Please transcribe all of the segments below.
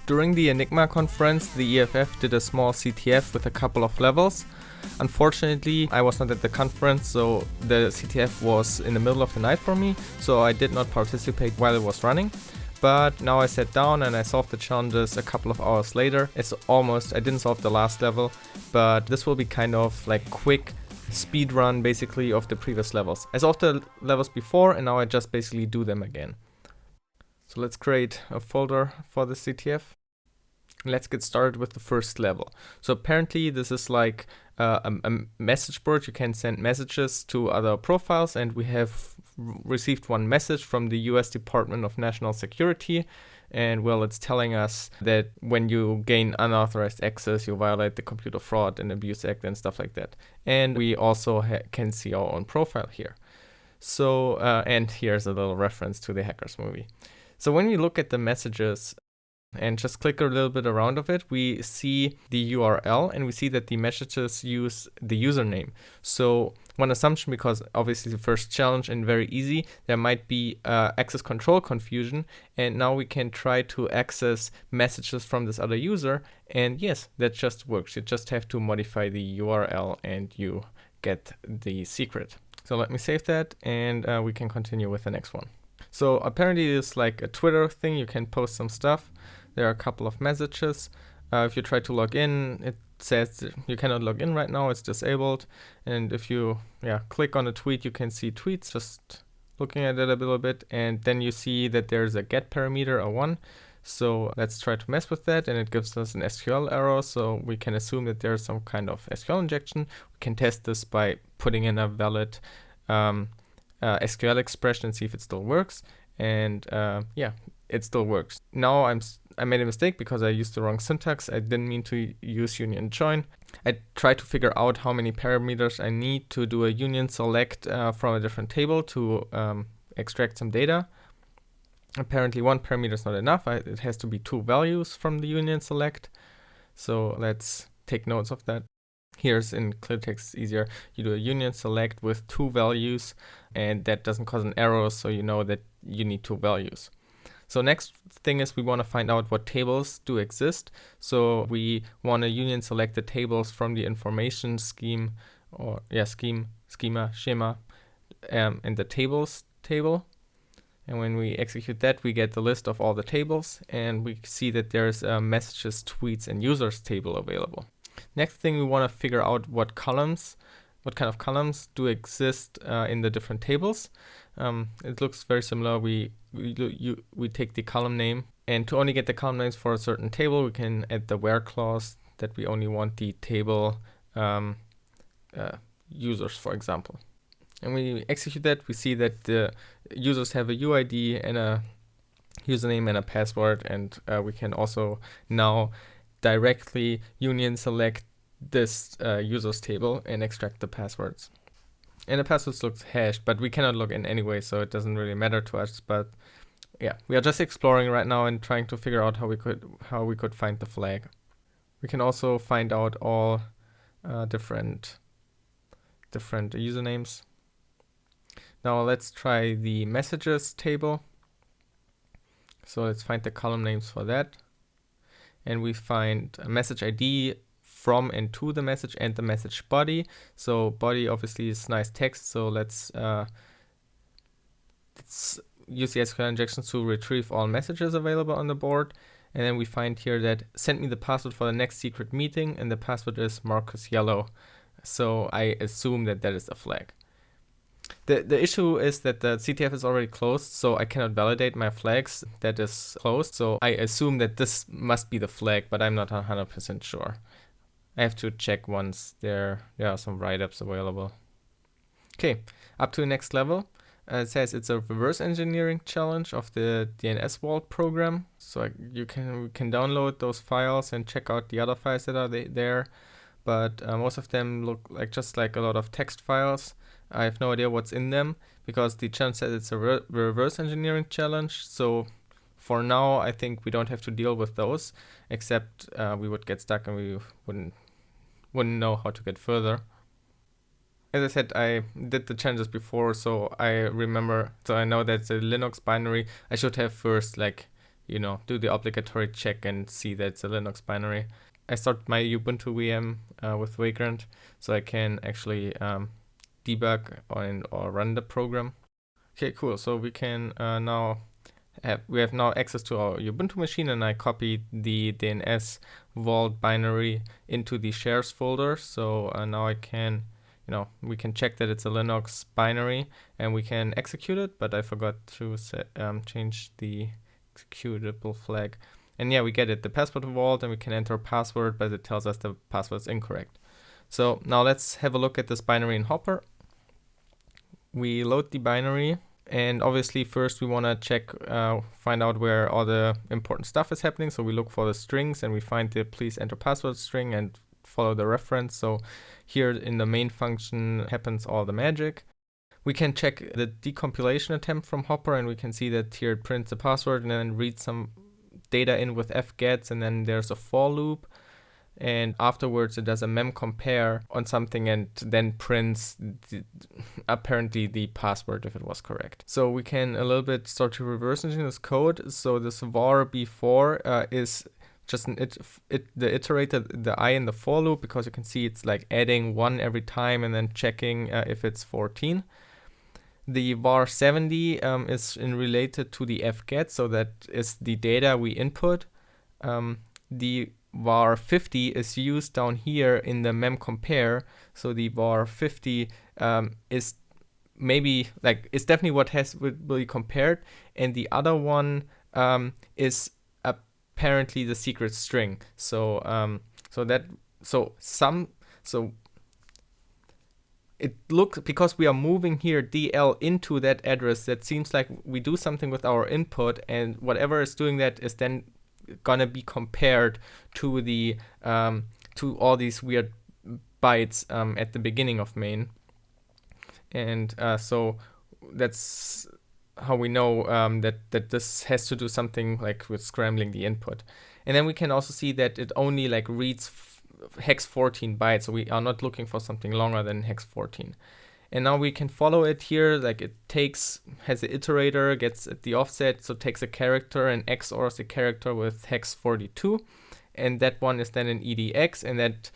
During the Enigma Conference, the EFF did a small CTF with a couple of levels. Unfortunately, I was not at the conference, so the CTF was in the middle of the night for me, so I did not participate while it was running. But now I sat down and I solved the challenges a couple of hours later. I didn't solve the last level, but this will be kind of like quick speed run basically of the previous levels. I solved the levels before and now I just basically do them again. So let's create a folder for the CTF. Let's get started with the first level. So apparently this is like a message board. You can send messages to other profiles, and we have received one message from the US Department of National Security. And well, it's telling us that when you gain unauthorized access, you violate the Computer Fraud and Abuse Act and stuff like that. And we also can see our own profile here. So, and here's a little reference to the Hackers movie. So when we look at the messages and just click a little bit around of it, we see the URL and we see that the messages use the username. So one assumption, because obviously the first challenge and very easy, there might be access control confusion, and now we can try to access messages from this other user, and yes, that just works. You just have to modify the URL and you get the secret. So let me save that, and we can continue with the next one. So apparently it's like a Twitter thing. You can post some stuff. There are a couple of messages. If you try to log in, it says you cannot log in right now, it's disabled. And if you click on a tweet, you can see tweets, just looking at it a little bit. And then you see that there's a get parameter, a 1. So let's try to mess with that, and it gives us an SQL error. So we can assume that there's some kind of SQL injection. We can test this by putting in a valid SQL expression and see if it still works. And it still works. Now I made a mistake because I used the wrong syntax. I didn't mean to use union join. I tried to figure out how many parameters I need to do a union select from a different table to extract some data. Apparently one parameter is not enough. It has to be 2 values from the union select. So let's take notes of that. Here's in clear text easier. You do a union select with 2 values, and that doesn't cause an error, so you know that you need 2 values. So next thing is we want to find out what tables do exist. So we want to union select the tables from the information scheme, or schema, in the tables table. And when we execute that, we get the list of all the tables, and we see that there's a messages, tweets, and users table available. Next thing, we want to figure out what kind of columns do exist in the different tables. It looks very similar. We take the column name, and to only get the column names for a certain table, we can add the where clause that we only want the table users, for example. And when we execute that, we see that the users have a UID and a username and a password, and we can also now directly union select this users table and extract the passwords. And the passwords looks hashed, but we cannot log in anyway, so it doesn't really matter to us. But yeah, we are just exploring right now and trying to figure out how we could find the flag. We can also find out all different usernames. Now let's try the messages table. So let's find the column names for that. And we find a message ID from and to the message and the message body. So body obviously is nice text. So let's use the SQL injections to retrieve all messages available on the board. And then we find here that send me the password for the next secret meeting, and the password is Marcus Yellow. So I assume that that is a flag. The issue is that the CTF is already closed, so I cannot validate my flags. That is closed, so I assume that this must be the flag, but I'm not 100% sure. I have to check once there are some write-ups available. Okay, up to the next level. It says it's a reverse engineering challenge of the DNS Vault program. So we can download those files and check out the other files that are there. But most of them look just like a lot of text files. I have no idea what's in them because the challenge says it's a reverse engineering challenge. So for now, I think we don't have to deal with those, except we would get stuck and we wouldn't know how to get further. As I said, I did the challenges before, so I know that the Linux binary, I should have first do the obligatory check and see that it's a Linux binary. I start my Ubuntu VM with Vagrant, so I can actually debug or run the program. Okay, cool. So we can we have now access to our Ubuntu machine, and I copied the DNS vault binary into the shares folder. So now I can, we can check that it's a Linux binary and we can execute it, but I forgot to change the executable flag. And yeah, we get it, the password vault, and we can enter a password, but it tells us the password is incorrect. So now let's have a look at this binary in Hopper. We load the binary, and obviously first we want to check, find out where all the important stuff is happening. So we look for the strings and we find the please enter password string and follow the reference. So here in the main function happens all the magic. We can check the decompilation attempt from Hopper, and we can see that here it prints the password and then reads some data in with fgets, and then there's a for loop, and afterwards it does a mem compare on something and then prints apparently the password if it was correct. So we can a little bit start to reverse engineer this code. So this var before is just the iterator, the I in the for loop, because you can see it's like adding 1 every time and then checking if it's 14. The var 70 is related to the fget, so that is the data we input. The var 50 is used down here in the mem compare, so the var 50 is maybe it's definitely what will be compared, and the other one is apparently the secret string. So it looks, because we are moving here DL into that address, that seems like we do something with our input, and whatever is doing that is then gonna be compared to the to all these weird bytes at the beginning of main, and so that's how we know that this has to do something like with scrambling the input. And then we can also see that it only reads hex 14 bytes, so we are not looking for something longer than hex 14. And now we can follow it here, it has the iterator, gets at the offset, so takes a character and XORs the character with hex 42, and that one is then an EDX, and that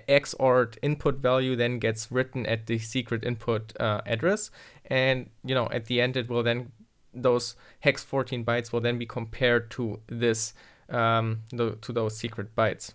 XORed input value then gets written at the secret input address, and at the end it will then, those hex 14 bytes will then be compared to this to those secret bytes.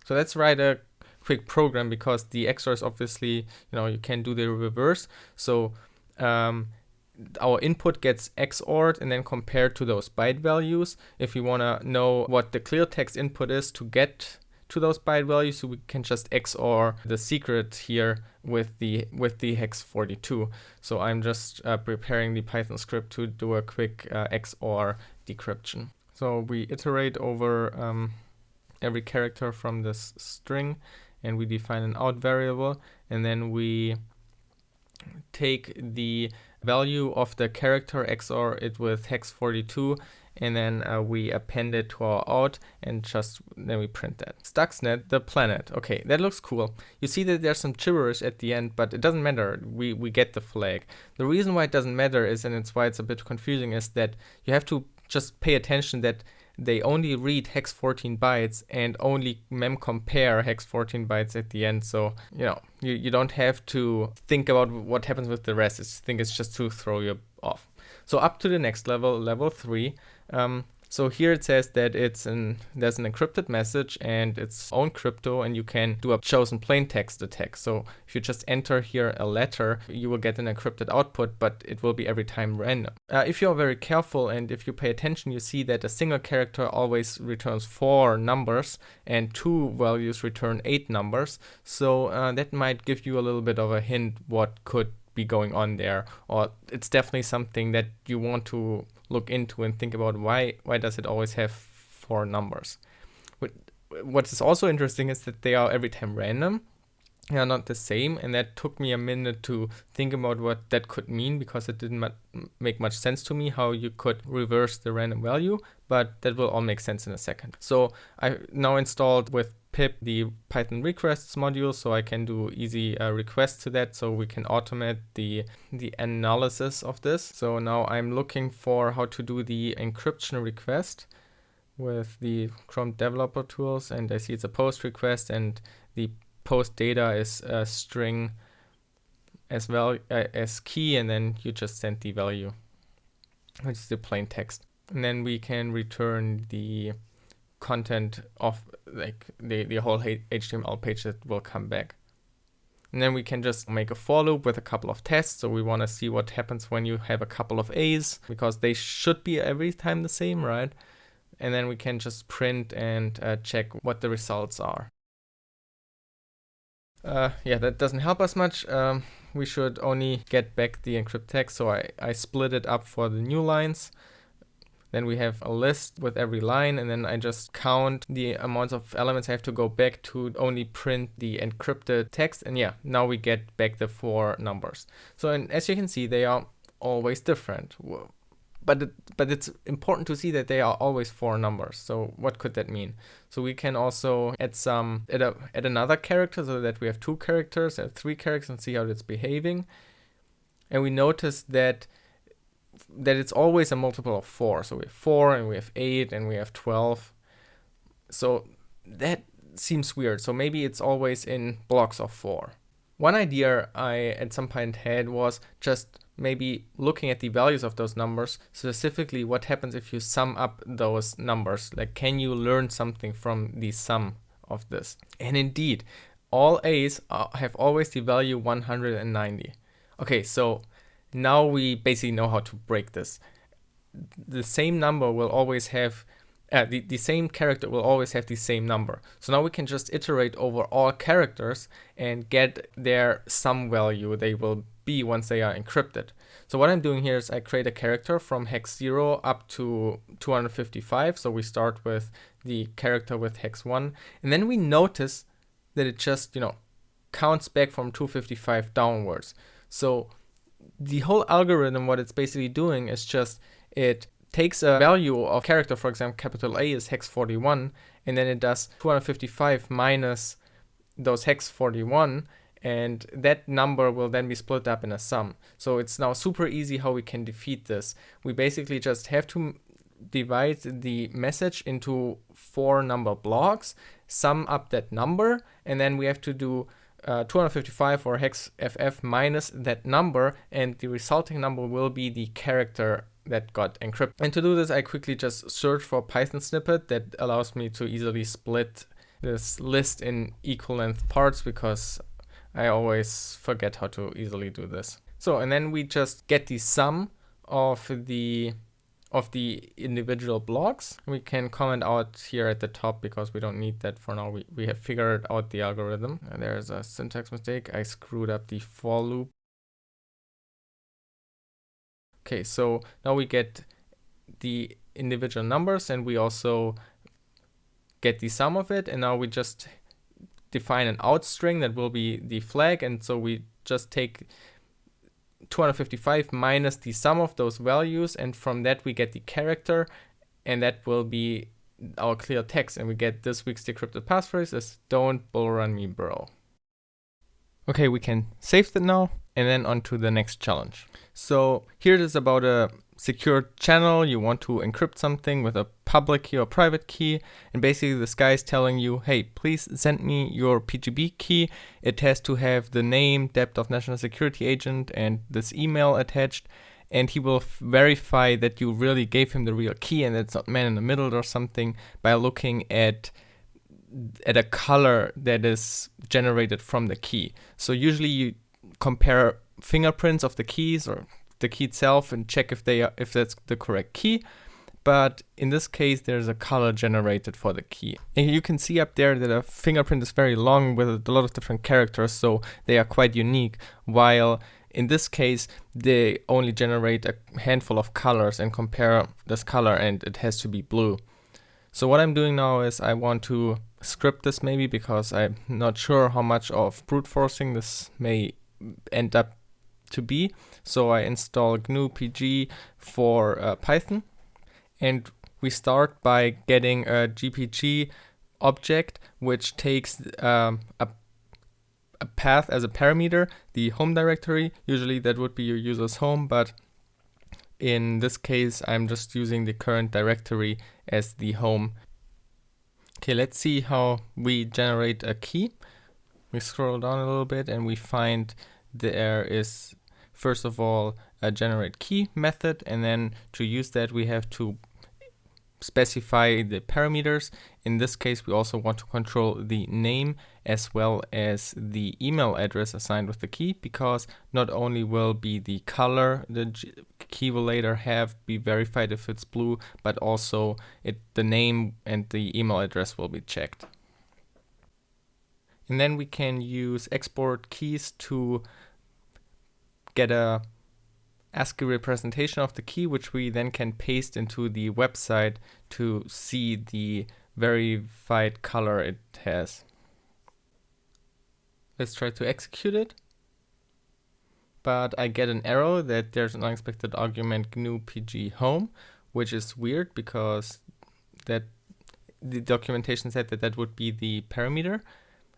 So let's write a quick program, because the XORs obviously, you can do the reverse. So our input gets XORed and then compared to those byte values. If we want to know what the clear text input is to get to those byte values, so we can just XOR the secret here with the hex 42. So I'm just preparing the Python script to do a quick XOR decryption. So we iterate over every character from this string, and we define an out variable, and then we take the value of the character, XOR it with hex 42, and then we append it to our out, and then we print that. Stuxnet, the planet. Okay, that looks cool. You see that there's some gibberish at the end, but it doesn't matter. We get the flag. The reason why it doesn't matter is, and it's why it's a bit confusing, is that you have to just pay attention that they only read hex 14 bytes and only mem compare hex 14 bytes at the end. So, you don't have to think about what happens with the rest. I think it's just to throw you off. So up to the next level, level 3. So here it says that there's an encrypted message and its own crypto, and you can do a chosen plain text attack. So if you just enter here a letter, you will get an encrypted output, but it will be every time random. If you're very careful and if you pay attention, you see that a single character always returns 4 numbers and 2 values return 8 numbers. So that might give you a little bit of a hint what could be going on there, or it's definitely something that you want to look into and think about why does it always have 4 numbers. What is also interesting is that they are every time random. They are not the same, and that took me a minute to think about what that could mean, because it didn't make much sense to me how you could reverse the random value, but that will all make sense in a second. So I now installed with pip the Python requests module, so I can do easy requests to that, so we can automate the analysis of this. So now I'm looking for how to do the encryption request with the Chrome developer tools, and I see it's a post request, and the post data is a string as well as key, and then you just send the value, which is the plain text. And then we can return the content of like the whole HTML page that will come back. And then we can just make a for loop with a couple of tests. So we want to see what happens when you have a couple of A's, because they should be every time the same, right? And then we can just print and check what the results are. Yeah, that doesn't help us much. We should only get back the encrypt text. So I split it up for the new lines. Then we have a list with every line, and then I just count the amounts of elements I have to go back to only print the encrypted text. And yeah, now we get back the 4 numbers. So and as you can see, they are always different. But it's important to see that they are always 4 numbers. So what could that mean? So we can also add another character, so that we have 2 characters, 3 characters, and see how it's behaving. And we notice that it's always a multiple of 4. So we have 4, and we have 8, and we have 12. So that seems weird. So maybe it's always in blocks of 4. One idea I at some point had was just maybe looking at the values of those numbers, specifically what happens if you sum up those numbers. Like, can you learn something from the sum of this? And indeed, all A's have always the value 190. Okay, so now we basically know how to break this. The same number will always have, the same character will always have the same number. So now we can just iterate over all characters and get their sum value they will be once they are encrypted. So what I'm doing here is I create a character from hex 0 up to 255. So we start with the character with hex 1. And then we notice that it just, counts back from 255 downwards. So the whole algorithm, what it's basically doing is just it takes a value of character, for example, capital A is hex 41, and then it does 255 minus those hex 41, and that number will then be split up in a sum. So it's now super easy how we can defeat this. We basically just have to divide the message into 4 number blocks, sum up that number, and then we have to do 255 or hex FF minus that number, and the resulting number will be the character that got encrypted. And to do this, I quickly just search for a Python snippet that allows me to easily split this list in equal length parts, because I always forget how to easily do this. So, and then we just get the sum of the individual blocks. We can comment out here at the top because we don't need that for now. We have figured out the algorithm. And there's a syntax mistake. I screwed up the for loop. Okay, so now we get the individual numbers, and we also get the sum of it. And now we just define an out string that will be the flag. And so we just take 255 minus the sum of those values, and from that we get the character, and that will be our clear text. And we get this week's decrypted passphrase is "Don't bull run me, bro." Okay, we can save that now, and then on to the next challenge. So here it is about a secure channel. You want to encrypt something with a public key or private key, and basically this guy is telling you, hey, please send me your PGP key. It has to have the name, depth of national security agent, and this email attached, and he will verify that you really gave him the real key and it's not man in the middle or something by looking at a color that is generated from the key. So usually you compare fingerprints of the keys or the key itself and check if that's the correct key. But in this case, there's a color generated for the key. And you can see up there that a fingerprint is very long with a lot of different characters, so they are quite unique. While in this case, they only generate a handful of colors and compare this color, and it has to be blue. So what I'm doing now is I want to script this maybe, because I'm not sure how much of brute forcing this may end up to be. So I install GNU PG for Python, and we start by getting a GPG object which takes a path as a parameter, the home directory. Usually that would be your user's home, but in this case I'm just using the current directory as the home. Okay, let's see how we generate a key. We scroll down a little bit and we find there is first of all a generate key method, and then to use that we have to specify the parameters. In this case we also want to control the name as well as the email address assigned with the key, because not only will be the color the key will later have be verified if it's blue, but also the name and the email address will be checked. And then we can use export keys to get a ASCII representation of the key, which we then can paste into the website to see the verified color it has. Let's try to execute it. But I get an error that there's an unexpected argument GNU PG home, which is weird because that the documentation said that that would be the parameter.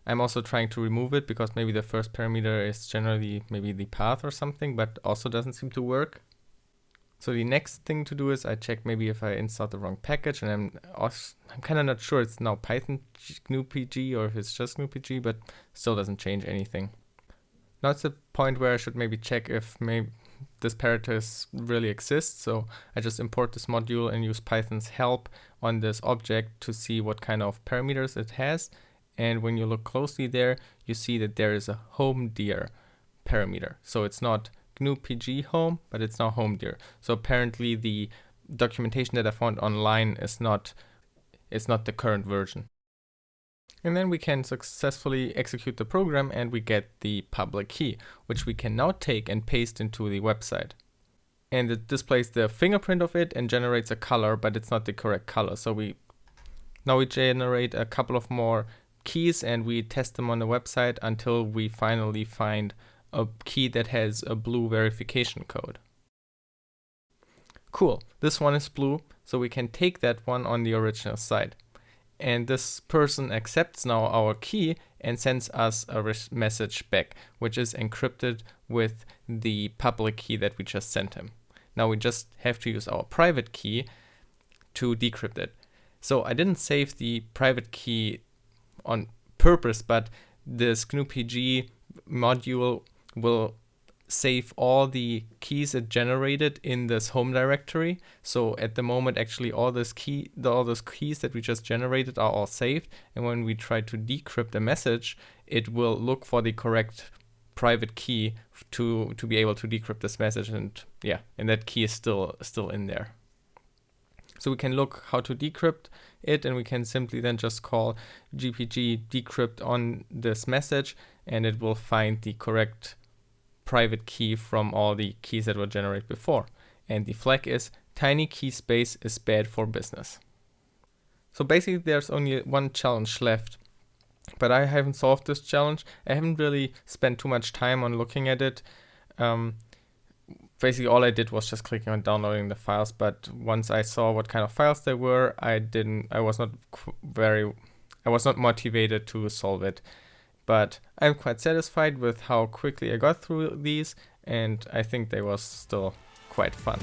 I'm also trying to remove it because maybe the first parameter is generally maybe the path or something, but also doesn't seem to work. So the next thing to do is I check maybe if I installed the wrong package, and I'm kind of not sure it's now Python GNU PG or if it's just GNU PG, but still doesn't change anything. Now it's the point where I should maybe check if maybe this parameter really exists. So I just import this module and use Python's help on this object to see what kind of parameters it has. And when you look closely there, you see that there is a home dir parameter. So it's not GNU PG home, but it's now home dir. So apparently the documentation that I found online is not the current version. And then we can successfully execute the program and we get the public key, which we can now take and paste into the website. And it displays the fingerprint of it and generates a color, but it's not the correct color. So now we generate a couple of more keys and we test them on the website until we finally find a key that has a blue verification code. Cool, this one is blue, so we can take that one on the original site. And this person accepts now our key and sends us a message back, which is encrypted with the public key that we just sent him. Now we just have to use our private key to decrypt it. So I didn't save the private key on purpose, but this GNU PG module will save all the keys it generated in this home directory. So at the moment, actually all those keys that we just generated are all saved. And when we try to decrypt a message, it will look for the correct private key to be able to decrypt this message. And yeah, and that key is still in there. So we can look how to decrypt it, and we can simply then just call GPG decrypt on this message, and it will find the correct private key from all the keys that were generated before. And the flag is tiny key space is bad for business. So basically there's only one challenge left, but I haven't solved this challenge. I haven't really spent too much time on looking at it. Basically all I did was just clicking on downloading the files, but once I saw what kind of files they were, I was not motivated to solve it. But I'm quite satisfied with how quickly I got through these, and I think they was still quite fun.